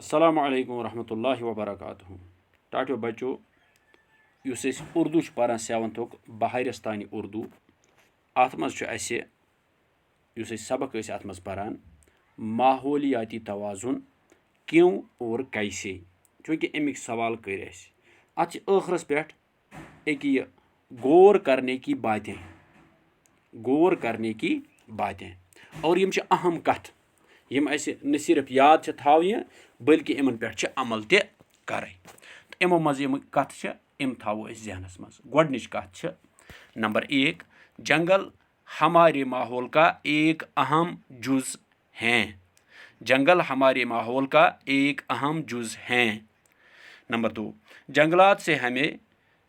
السلام علیکم ورحمۃ اللہ وبرکاتہ ٹاٹو بچو اس اردو پران سیونتھک بہارستانی اردو ات مز اس سبق ات مز پران ماحولیاتی توازن کیوں اور کیسے چونکہ امیک سوال کر ات ٲخرس پہ ایک یہ غور کرنے کی باتیں اور یم اہم کت یم اسہ نہ صرف یاد تھاونہ بلکہ ان پہ عمل تہ کریں امو مز یم کت تھاو ذہنس مز گۄڈنِچ کت نمبر 1 جنگل ہمارے ماحول کا ایک اہم جز ہیں جنگل ہمارے ماحول کا ایک اہم جز ہیں نمبر 2 جنگلات سے ہمیں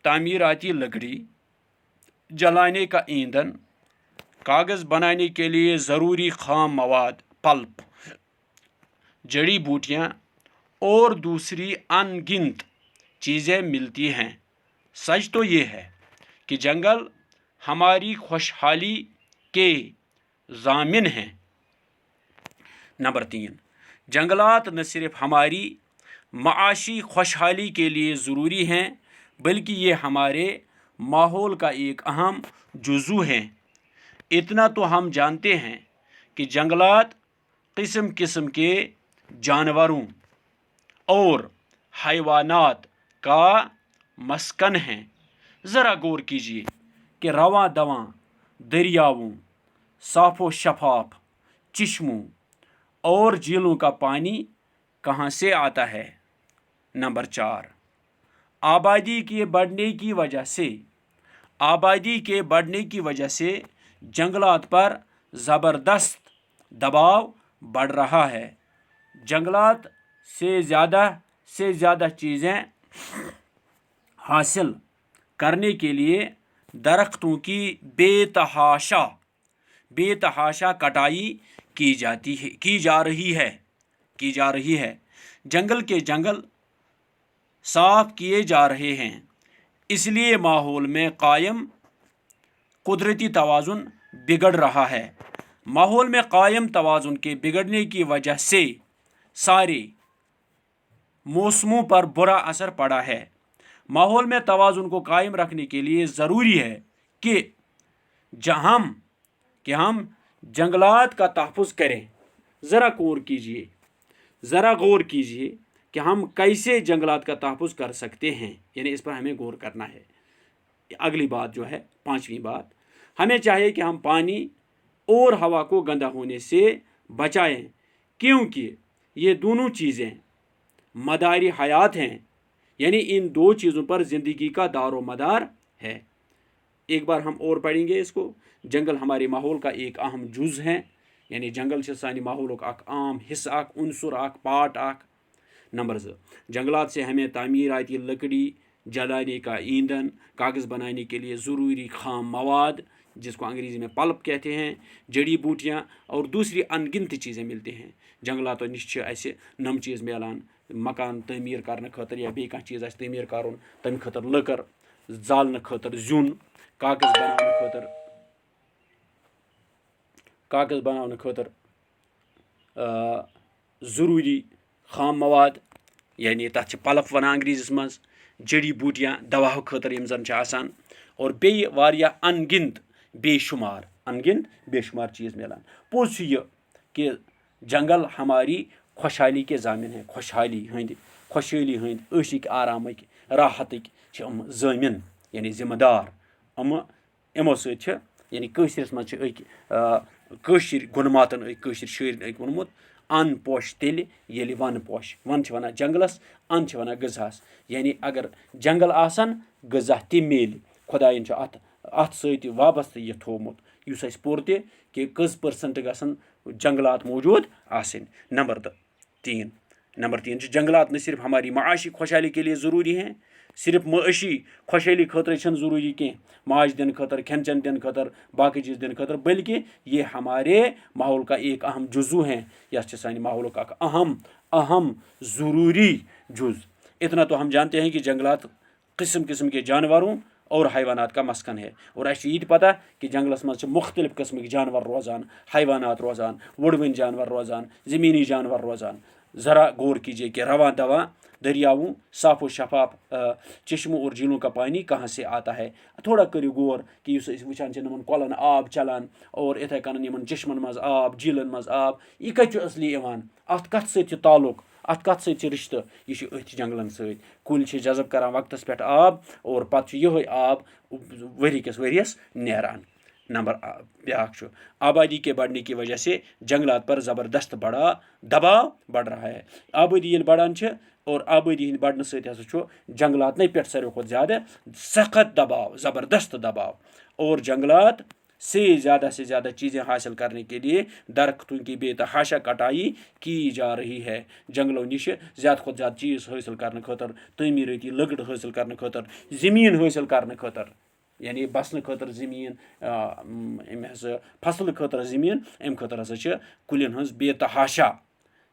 تعمیراتی لکڑی جلانے کا ایندھن کاغذ بنانے کے لیے ضروری خام مواد پلپ جڑی بوٹیاں اور دوسری ان گنت چیزیں ملتی ہیں سچ تو یہ ہے کہ جنگل ہماری خوشحالی کے ضامن ہیں نمبر 3 جنگلات نہ صرف ہماری معاشی خوشحالی کے لیے ضروری ہیں بلکہ یہ ہمارے ماحول کا ایک اہم جزو ہیں اتنا تو ہم جانتے ہیں کہ جنگلات قسم قسم کے جانوروں اور حیوانات کا مسکن ہیں ذرا غور کیجیے کہ رواں دواں دریاؤں صاف و شفاف چشموں اور جھیلوں کا پانی کہاں سے آتا ہے نمبر 4 آبادی کے بڑھنے کی وجہ سے جنگلات پر زبردست دباؤ بڑھ رہا ہے جنگلات سے زیادہ چیزیں حاصل کرنے کے لیے درختوں کی بے تحاشا کٹائی کی جا رہی ہے جنگل کے جنگل صاف کیے جا رہے ہیں اس لیے ماحول میں قائم قدرتی توازن بگڑ رہا ہے ماحول میں قائم توازن کے بگڑنے کی وجہ سے سارے موسموں پر برا اثر پڑا ہے ماحول میں توازن کو قائم رکھنے کے لیے ضروری ہے کہ ہم جنگلات کا تحفظ کریں ذرا غور کیجیے کہ ہم کیسے جنگلات کا تحفظ کر سکتے ہیں یعنی اس پر ہمیں غور کرنا ہے اگلی بات جو ہے 5ویں بات ہمیں چاہیے کہ ہم پانی اور ہوا کو گندا ہونے سے بچائیں کیونکہ یہ دونوں چیزیں مدار حیات ہیں یعنی ان دو چیزوں پر زندگی کا دار و مدار ہے ایک بار ہم اور پڑھیں گے اس کو جنگل ہمارے ماحول کا ایک اہم جز ہیں یعنی جنگل سے سانی ماحول کا اک عام حصہ اک عنصر اک پارٹ اک نمبر 2 جنگلات سے ہمیں تعمیراتی لکڑی جلانے کا ایندھن کاغذ بنانے کے لیے ضروری خام مواد جس کو انگریزی میں پلپ کہتے ہیں جڑی بوٹیاں اور دوسری ان گنت چیزیں ملتی ہیں جنگلاتو نش اسہ نم چیز ملان مکان تعمیر کرنے خاطر یا بیٚیہِ کانٛہہ چیز آسہِ تعمیر کرُن تمہِ خٲطرٕ لٔکٕر زالنہٕ خٲطرٕ زیُن کاغذ بناونہٕ خٲطرٕ ضروٗری خام مواد یعنی تَتھ چھِ پلپ وَنان انگریزیس منٛز جڑی بوٹیاں دواہو خٲطرٕ یِم زن چھِ آسان اور بیٚیہِ واریاہ ان گنت بے شمار چیز ملان پوٚز چھُ یہِ کہ جنگل ہماری خوشحالی کے ضامن ہیں خوشحالی ہٕنٛدۍ عٲشِق آرامٕکۍ راحتٕکۍ چھِ یِم ضٲمِن یعنی ذمہ دار یِمو سۭتۍ چھِ یعنی کٲشرِس منٛز چھِ کٲشِر گُنماتن کٲشِر شٲعرن ووٚنمُت ان پوشہِ تیٚلہِ ییٚلہِ ون پوشہِ ون چھِ ونان جنگلس ان چھِ ونان غذہس یعنی اگر جنگل آسن غذا تہِ میلہِ خۄدایَن چھُ اتھ سۭتۍ وابستہٕ یہِ تھوٚومُت یُس اَسہِ پوٚر تہِ کہ کٔژ پٔرسنٹ گژھن جنگلات موجود آسن نمبر 3 چھِ جنگلات نہ صرف ہماری معاشی خوشحالی کے لیے ضروری ہیں صرف معاشی خوشحالی خاطر چھنہٕ ضروری کینٛہہ ماج دِنہٕ خٲطرٕ کھٮ۪ن چٮ۪ن دِنہٕ خٲطرٕ باقٕے چیٖز دِنہٕ خٲطرٕ بلکہ یہ ہمارے ماحول کا ایک اہم جزو ہیں یس چھِ سانہِ ماحولُک اکھ اہم ضروری جز اتنا تو ہم جانتے ہیں کہ جنگلات قسم قسم کے جانوروں اور حیوانات کا مسکن ہے اور اسہِ چھِ یہِ تہِ پتہ کہ جنگلس منٛز چھِ مختلف قسمٕکۍ جانور روزان حیوانات روزان وُڑوٕنۍ جانور روزان زٔمیٖنی جانور روزان ذرا غور کیجیے کہ رواں دواں دریاؤں صاف و شفاف چشموں اور جھیلوں کا پانی کہاں سے آتا ہے. تھوڑا کٔرِو غور کہ یُس أسۍ وٕچھان چھِ یِمن کۄلن آب چلان اور یِتھَے کٔنۍ یِمن چشمن منٛز آب جھیٖلن منٛز آب یہِ کَتہِ چھُ اصلی یِوان اَتھ کَتھ سۭتۍ چھُ تعلق اَتھ کَتھ سۭتۍ چھِ رِشتہٕ یہِ چھُ أتھۍ جنٛگلن سۭتۍ. کُلۍ چھِ جذب کران وقتس پٮ۪ٹھ آب اور پتہٕ چھُ یِہوے آب ؤری کِس ؤریَس نیران. نمبر بیٛاکھ چھُ آبادی کے بڑھنے کی وجہ سے جنگلات پر زبردست دباؤ بڑھ رہا ہے. آبادی ییٚلہِ بڑان چھِ اور آبادی ہٕنٛدِ بڑھنہٕ سۭتۍ ہسا چھُ جنگلاتنٕے پٮ۪ٹھ ساروی کھۄتہٕ زیادٕ سخت دباؤ زبردست دباؤ اور جنگلات سے زیادہ چیزیں حاصل کرنے کے لیے درختوں کی بے تحاشا کٹائی کی جا رہی ہے. جنگلو نِش زیادٕ کھۄتہٕ زیادٕ چیٖز حٲصِل کرنہٕ خٲطرٕ تعمیٖرٲتی لٔکٕر حٲصِل کرنہٕ خٲطرٕ زٔمیٖن حٲصِل کرنہٕ خٲطرٕ یعنی بسنہٕ خٲطرٕ زٔمیٖن أمۍ ہسا فصلہٕ خٲطرٕ زٔمیٖن اَمہِ خٲطرٕ ہسا چھِ کُلٮ۪ن ہٕنٛز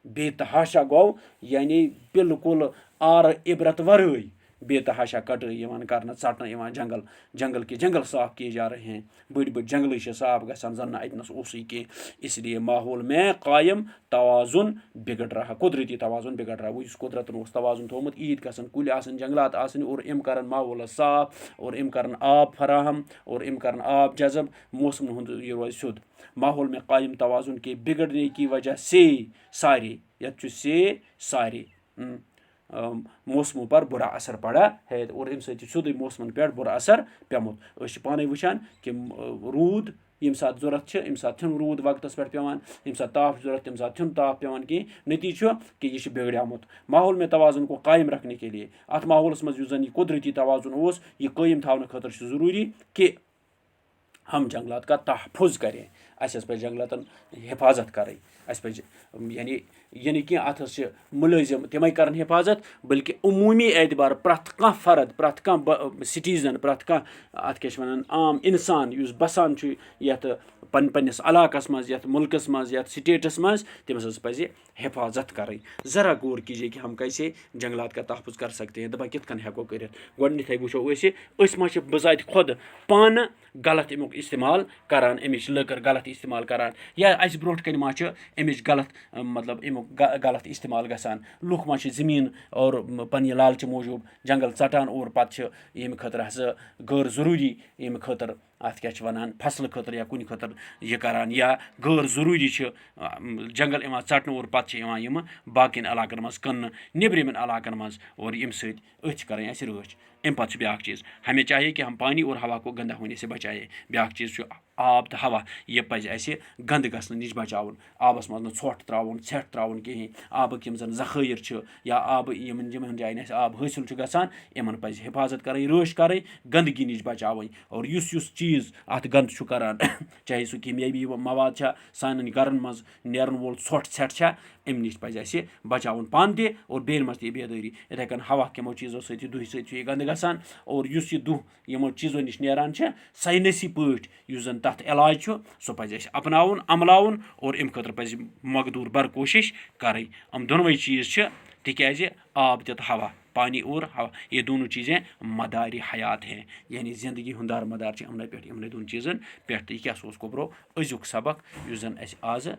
بے تحاشا گوٚو یعنی بالکل آرٕ عبرت ورٲے بے تحاشا کٹٲے یِوان کرنہٕ ژٹنہٕ یِوان جنگل صاف کیے جا رہے ہیں. بٔڑۍ جنگلٕے چھِ صاف گژھان زن نہٕ اتنس اوسُے کینٛہہ. اس لیے ماحول میں قایم توازن بگڑ رہا قدرتی توازن بگڑ رہا. یُس قدرتن اوس توازن تھوٚومُت عیٖد گژھن کُلۍ آسٕنۍ جنگلات آسٕنۍ اور یِم کرن ماحولس صاف اور یِم کرن آب فراہم اور یِم کرن آب جذب موسمن ہُنٛد یہِ روزِ سیوٚد. ماحول میں قایم توازن کے بگڑنے کی وجہ سے سارے یتھ چھُ سارے موسموں پر برا اثر پڑا ہے اور امہِ سۭتۍ چھُ سیوٚدُے موسمن پٮ۪ٹھ برا اثر پیوٚمُت. أسۍ چھِ پانے وٕچھان کہِ روٗد ییٚمہِ ساتہٕ ضوٚرتھ چھِ اَمہِ ساتہٕ چھُنہٕ روٗد وقتس پٮ۪ٹھ پیوان ییٚمہِ ساتہٕ تاپھ چھُ ضوٚرتھ تَمہِ ساتہٕ چھُنہٕ تاپھ پیوان کینٛہہ. نٔتیٖجہٕ چھُ کہِ یہِ چھُ بگڑیومُت. ماحول میں توازن کو قایم رکھنے کے لیے اتھ ماحولس منٛز یُس زن یہِ قدرتی توازن اوس یہِ قٲیِم تھاونہٕ خٲطرٕ چھُ ضروٗری کہِ ہم جنگلات کا تحفظ کریں. اَسہِ حظ پَزِ جنگلاتن حفاظت کرٕنۍ. اَسہِ پَزِ یہِ نہٕ کینٛہہ اَتھ حظ چھِ مُلٲزِم تِمے کران حفاظت بلکہِ عموٗمی اعتبار پرٛٮ۪تھ کانٛہہ فرد پرٛٮ۪تھ کانٛہہ سِٹیٖزن پرٛٮ۪تھ کانٛہہ اَتھ کیٛاہ چھِ وَنان عام اِنسان یُس بسان چھُ یَتھ پنٛنِس علاقس منٛز یَتھ مُلکس منٛز یَتھ سٹیٹس منٛز تٔمِس حظ پَزِ حفاظت کرٕنۍ. ذرا غور کیجیے کہ ہم کیسے جنگلات کا تحفظ کر سکتے ہیں. دپان کِتھ کٔنۍ ہٮ۪کو کٔرِتھ. گۄڈنٮ۪تھٕے وٕچھو أسۍ ما چھِ بذاتِ خۄد پانہٕ غلط امیُک استعمال کران امِچ لٔکٕر غلط استعمال کران یا اَسہِ برونٛٹھ کَنۍ ما چھِ امِچ غلط مطلب امیُک غلط استعمال گژھان. لُکھ ما چھِ زٔمیٖن اور پنٛنہِ لالچہِ موٗجوٗب جنگل ژٹان اور پتہٕ چھِ ییٚمہِ خٲطرٕ ہسا غٲر ضروٗری ییٚمہِ خٲطرٕ اَتھ کیٛاہ چھِ وَنان فصلہٕ خٲطرٕ یا کُنہِ خٲطرٕ یہِ کران یا غٲر ضروٗری چھِ جنگل یِوان ژٹنہٕ اور پتہٕ چھِ یِوان یِمہٕ باقین علاقن منٛز کٕننہٕ نیٚبرِمٮ۪ن علاقن منٛز اور ییٚمہِ سۭتۍ أتھۍ چھِ کرٕنۍ اَسہِ رٲچھ. اَمہِ پتہٕ چھُ بیٛاکھ چیٖز ہمیں چاہیے کہ ہم پانی اور ہوا کو گندا ہونے سے بچائے. بیٛاکھ چیٖز چھُ آب تہٕ ہوا یہِ پَزِ اَسہِ گنٛدٕ گژھنہٕ نِش بچاوُن. آبس منٛز نہٕ ژھۄٹھ ترٛاوُن ژھٮ۪ٹھ ترٛاوُن کِہیٖنۍ. آبٕکۍ یِم زن ذخٲیِر چھِ یا آبہٕ یِمن جاین اَسہِ آب حٲصِل چھُ گژھان یِمن پَزِ حفاظت کرٕنۍ رٲچھ کرٕنۍ گنٛدگی نِش بچاوٕنۍ. اور یُس چیٖز اَتھ گنٛدٕ چھُ کران چاہے سُہ کیٖمیٲبی مواد چھا سانٮ۪ن گرن منٛز نیرن وول ژھۄٹھ ژھٮ۪ٹھ چھا اَمہِ نِش پَزِ اَسہِ بچاوُن پانہٕ تہِ اور بیٚیَن منٛز تہِ یہِ بیدٲری. یِتھَے کٔنۍ ہوا کٮ۪مو چیٖزو سۭتۍ یہِ دُہہِ سۭتۍ چھُ یہِ گنٛدٕ گژھان اور یُس یہِ دُہ یِمو چیٖزو نِش نیران چھِ ساینٔسی پٲٹھۍ یُس زن تَتھ علاج چھُ سُہ پَزِ اَسہِ اپناوُن عملاوُن اور اَمہِ خٲطرٕ پَزِ مقدوٗر بر کوٗشِش کَرٕنۍ. یِم دۄنوَے چیٖز چھِ تِکیٛازِ آب تہِ تہٕ ہوا پانی اور ہوا یہ دونوں چیزیں مدارِ حیات ہیں یعنی زندگی ہُنٛد دار مدار چھِ یِمنٕے پٮ۪ٹھ یِمنٕے دۄن چیٖزن پٮ۪ٹھ. تہٕ یہِ کیٛاہ سا اوس گوٚبرو أزیُک سبق یُس زن اَسہِ آزٕ